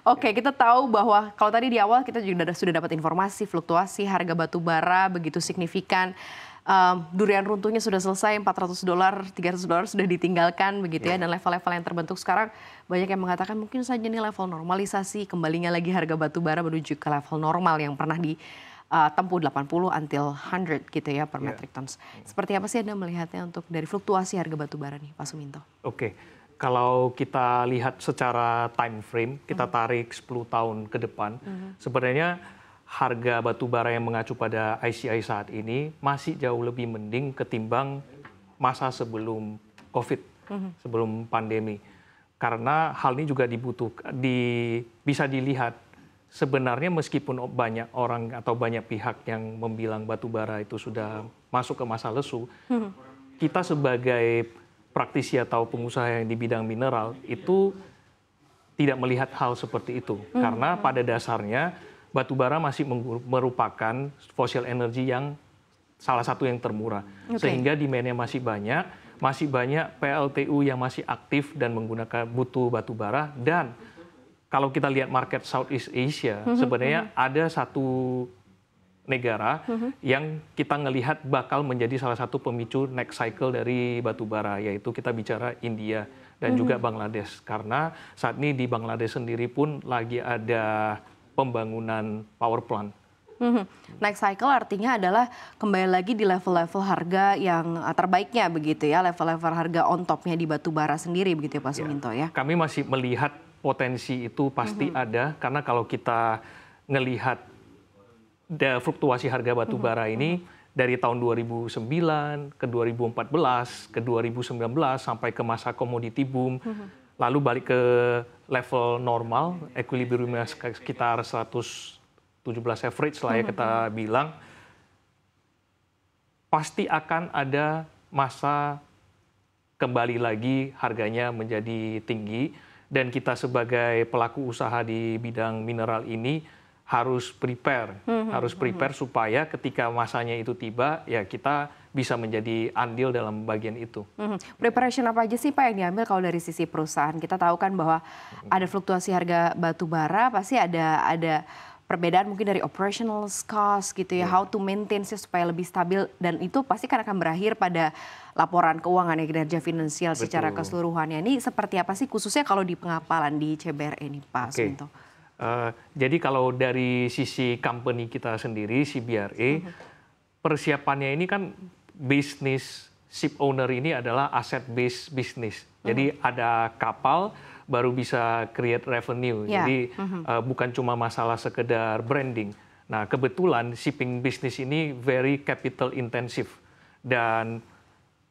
Oke, kita tahu bahwa kalau tadi di awal kita juga sudah dapat informasi fluktuasi harga batu bara begitu signifikan. Durian runtuhnya sudah selesai, $400, $300 sudah ditinggalkan begitu ya, dan level-level yang terbentuk sekarang banyak yang mengatakan mungkin saja ini level normalisasi, kembalinya lagi harga batu bara menuju ke level normal yang pernah ditempuh 80 until 100 gitu ya per metric tons. Seperti apa sih Anda melihatnya untuk dari fluktuasi harga batu bara nih, Pak Suminto? Oke, kalau kita lihat secara time frame, kita tarik 10 tahun ke depan, sebenarnya harga batu bara yang mengacu pada ICI saat ini masih jauh lebih mending ketimbang masa sebelum COVID, sebelum pandemi. Karena hal ini juga bisa dilihat sebenarnya meskipun banyak orang atau banyak pihak yang membilang batu bara itu sudah masuk ke masa lesu, kita sebagai praktisi atau pengusaha yang di bidang mineral itu tidak melihat hal seperti itu. Karena pada dasarnya batu bara masih merupakan fossil energy yang salah satu yang termurah. Sehingga demand-nya masih banyak PLTU yang masih aktif dan menggunakan butuh batu bara. Dan kalau kita lihat market Southeast Asia, sebenarnya ada satu negara yang kita ngelihat bakal menjadi salah satu pemicu next cycle dari batu bara, yaitu kita bicara India dan juga Bangladesh. Karena saat ini di Bangladesh sendiri pun lagi ada pembangunan power plant. Next cycle artinya adalah kembali lagi di level-level harga yang terbaiknya begitu ya, level-level harga on topnya di batu bara sendiri begitu ya Pak Suminto ya. Kami masih melihat potensi itu pasti ada, karena kalau kita ngelihat fluktuasi harga batu bara ini dari tahun 2009 ke 2014 ke 2019 sampai ke masa commodity boom, lalu balik ke level normal, equilibriumnya sekitar 117 average lah ya kita bilang, pasti akan ada masa kembali lagi harganya menjadi tinggi, dan kita sebagai pelaku usaha di bidang mineral ini harus prepare, supaya ketika masanya itu tiba, ya kita bisa menjadi andil dalam bagian itu. Preparation apa aja sih Pak yang diambil kalau dari sisi perusahaan? Kita tahu kan bahwa ada fluktuasi harga batu bara, pasti ada perbedaan mungkin dari operational cost gitu ya, how to maintain supaya lebih stabil, dan itu pasti kan akan berakhir pada laporan keuangan ya, kinerja finansial secara keseluruhannya. Ini seperti apa sih khususnya kalau di pengapalan di CBRE ini Pak Suminto? Jadi kalau dari sisi company kita sendiri, CBRE, persiapannya ini kan bisnis ship owner ini adalah asset based business. Jadi ada kapal baru bisa create revenue. Jadi bukan cuma masalah sekedar branding. Nah, kebetulan shipping business ini very capital intensive, dan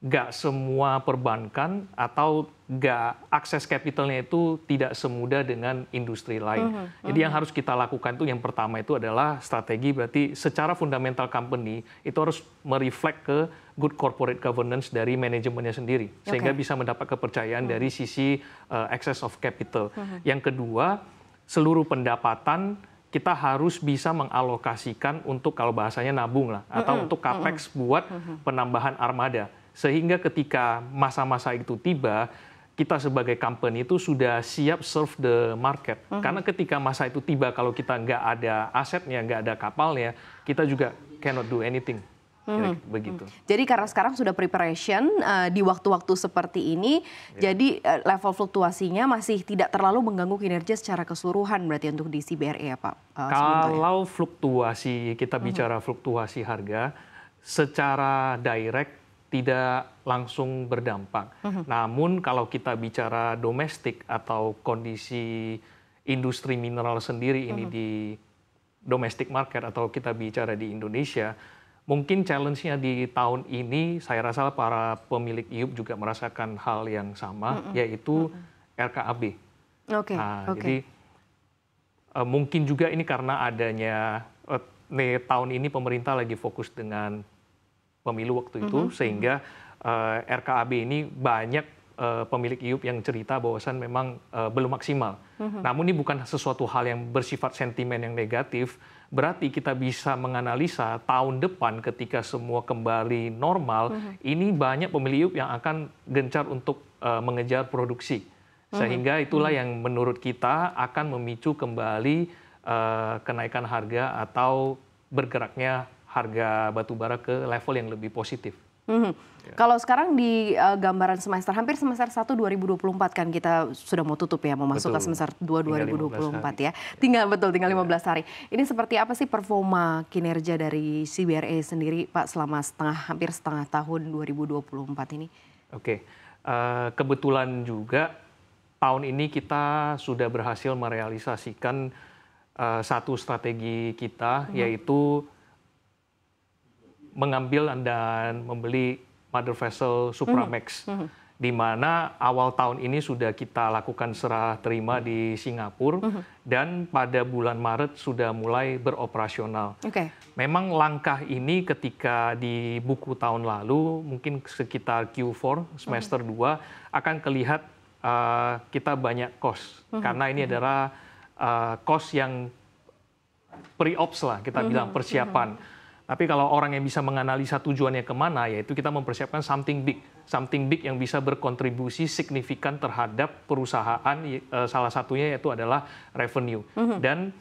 nggak semua perbankan atau nggak akses capitalnya itu tidak semudah dengan industri lain. Jadi yang harus kita lakukan itu yang pertama itu adalah strategi, berarti secara fundamental company itu harus mereflect ke good corporate governance dari manajemennya sendiri, sehingga bisa mendapat kepercayaan dari sisi access of capital. Yang kedua, seluruh pendapatan kita harus bisa mengalokasikan untuk, kalau bahasanya nabung lah, atau untuk capex buat penambahan armada. Sehingga ketika masa-masa itu tiba, kita sebagai company itu sudah siap serve the market. Karena ketika masa itu tiba, kalau kita nggak ada asetnya, nggak ada kapalnya, kita juga cannot do anything. Begitu. Jadi karena sekarang sudah preparation di waktu-waktu seperti ini, jadi level fluktuasinya masih tidak terlalu mengganggu kinerja secara keseluruhan berarti untuk di CBRE ya Pak Suminto, Kalau fluktuasi, kita bicara fluktuasi harga, secara direct tidak langsung berdampak. Namun kalau kita bicara domestik atau kondisi industri mineral sendiri ini di domestic market, atau kita bicara di Indonesia, mungkin challenge-nya di tahun ini saya rasa para pemilik IUP juga merasakan hal yang sama, yaitu RKAB. Jadi mungkin juga ini karena adanya tahun ini pemerintah lagi fokus dengan pemilu waktu itu, sehingga RKAB ini banyak pemilik IUP yang cerita bahwasan memang belum maksimal. Namun ini bukan sesuatu hal yang bersifat sentimen yang negatif, berarti kita bisa menganalisa tahun depan ketika semua kembali normal, ini banyak pemilik IUP yang akan gencar untuk mengejar produksi. Sehingga itulah yang menurut kita akan memicu kembali kenaikan harga atau bergeraknya harga batubara ke level yang lebih positif. Kalau sekarang di gambaran semester, hampir semester 1 2024 kan kita sudah mau tutup ya, mau masuk ke semester 2 2024 ya. Tinggal 15 hari. Ini seperti apa sih performa kinerja dari CBRE sendiri Pak selama hampir setengah tahun 2024 ini? Oke, kebetulan juga tahun ini kita sudah berhasil merealisasikan satu strategi kita, yaitu mengambil dan membeli mother vessel Supramax, di mana awal tahun ini sudah kita lakukan serah terima di Singapura, dan pada bulan Maret sudah mulai beroperasional. Memang langkah ini ketika di buku tahun lalu, mungkin sekitar Q4 semester 2, akan kelihatan kita banyak cost, karena ini adalah cost yang pre-ops lah, kita bilang persiapan. Tapi kalau orang yang bisa menganalisa tujuannya kemana, yaitu kita mempersiapkan something big yang bisa berkontribusi signifikan terhadap perusahaan, salah satunya yaitu adalah revenue. Dan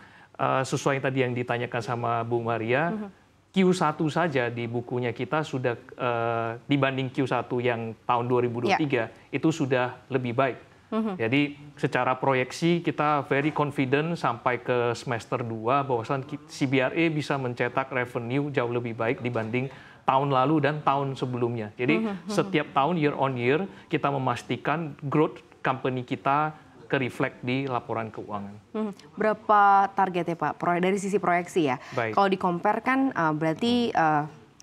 sesuai tadi yang ditanyakan sama Bu Maria, Q1 saja di bukunya kita sudah dibanding Q1 yang tahun 2023 itu sudah lebih baik. Jadi secara proyeksi kita very confident sampai ke semester 2 bahwasan CBRE bisa mencetak revenue jauh lebih baik dibanding tahun lalu dan tahun sebelumnya. Jadi setiap tahun year on year kita memastikan growth company kita ke-reflect di laporan keuangan. Berapa targetnya Pak dari sisi proyeksi ya? Baik. Kalau di-compare kan berarti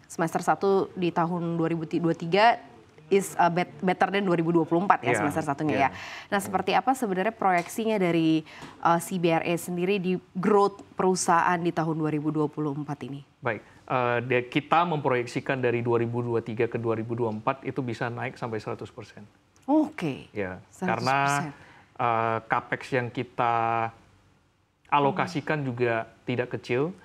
semester 1 di tahun 2023 is better than 2024 ya semester satunya ya. Nah seperti apa sebenarnya proyeksinya dari CBRE sendiri di growth perusahaan di tahun 2024 ini? Baik, kita memproyeksikan dari 2023 ke 2024 itu bisa naik sampai 100%. Oke. Ya, 100%. karena capex yang kita alokasikan juga tidak kecil,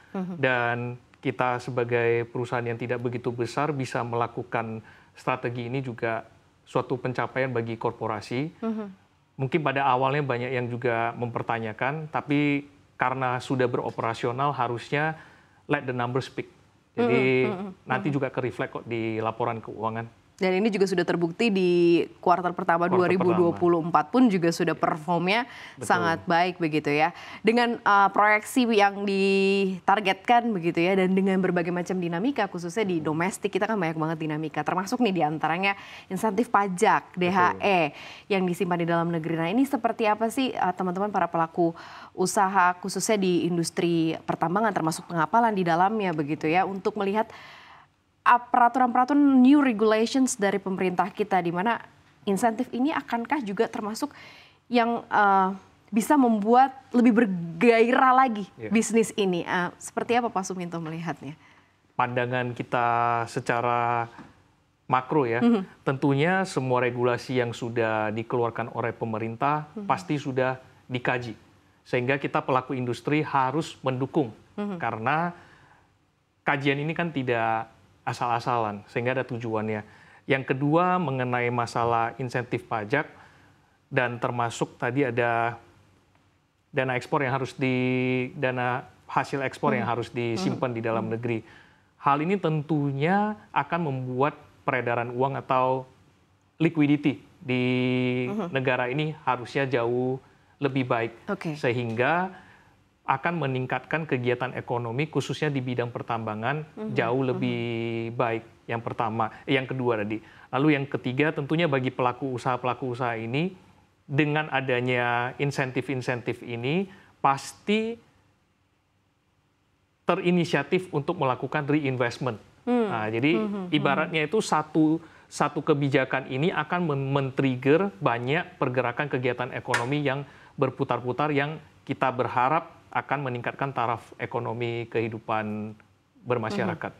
dan kita sebagai perusahaan yang tidak begitu besar bisa melakukan strategi ini juga suatu pencapaian bagi korporasi. Mungkin pada awalnya banyak yang juga mempertanyakan, tapi karena sudah beroperasional harusnya let the numbers speak. Jadi nanti juga ke-reflect kok di laporan keuangan. Dan ini juga sudah terbukti di kuartal pertama 2024 pun juga sudah performnya sangat baik begitu ya. Dengan proyeksi yang ditargetkan begitu ya, dan dengan berbagai macam dinamika khususnya di domestik kita kan banyak banget dinamika. Termasuk nih diantaranya insentif pajak, DHE yang disimpan di dalam negeri. Nah ini seperti apa sih teman-teman para pelaku usaha khususnya di industri pertambangan termasuk pengapalan di dalamnya begitu ya, untuk melihat peraturan-peraturan new regulations dari pemerintah kita, di mana insentif ini akankah juga termasuk yang bisa membuat lebih bergairah lagi bisnis ini? Seperti apa Pak Suminto melihatnya? Pandangan kita secara makro ya, tentunya semua regulasi yang sudah dikeluarkan oleh pemerintah pasti sudah dikaji. Sehingga kita pelaku industri harus mendukung, karena kajian ini kan tidak asal-asalan, sehingga ada tujuannya. Yang kedua mengenai masalah insentif pajak, dan termasuk tadi ada dana hasil ekspor yang harus disimpan di dalam negeri. Hal ini tentunya akan membuat peredaran uang atau liquidity di negara ini harusnya jauh lebih baik, sehingga akan meningkatkan kegiatan ekonomi khususnya di bidang pertambangan jauh lebih baik. Yang pertama, yang kedua tadi. Lalu yang ketiga tentunya bagi pelaku usaha ini, dengan adanya insentif-insentif ini pasti terinisiatif untuk melakukan reinvestment. Nah, jadi ibaratnya itu satu kebijakan ini akan men-trigger banyak pergerakan kegiatan ekonomi yang berputar-putar, yang kita berharap akan meningkatkan taraf ekonomi kehidupan bermasyarakat.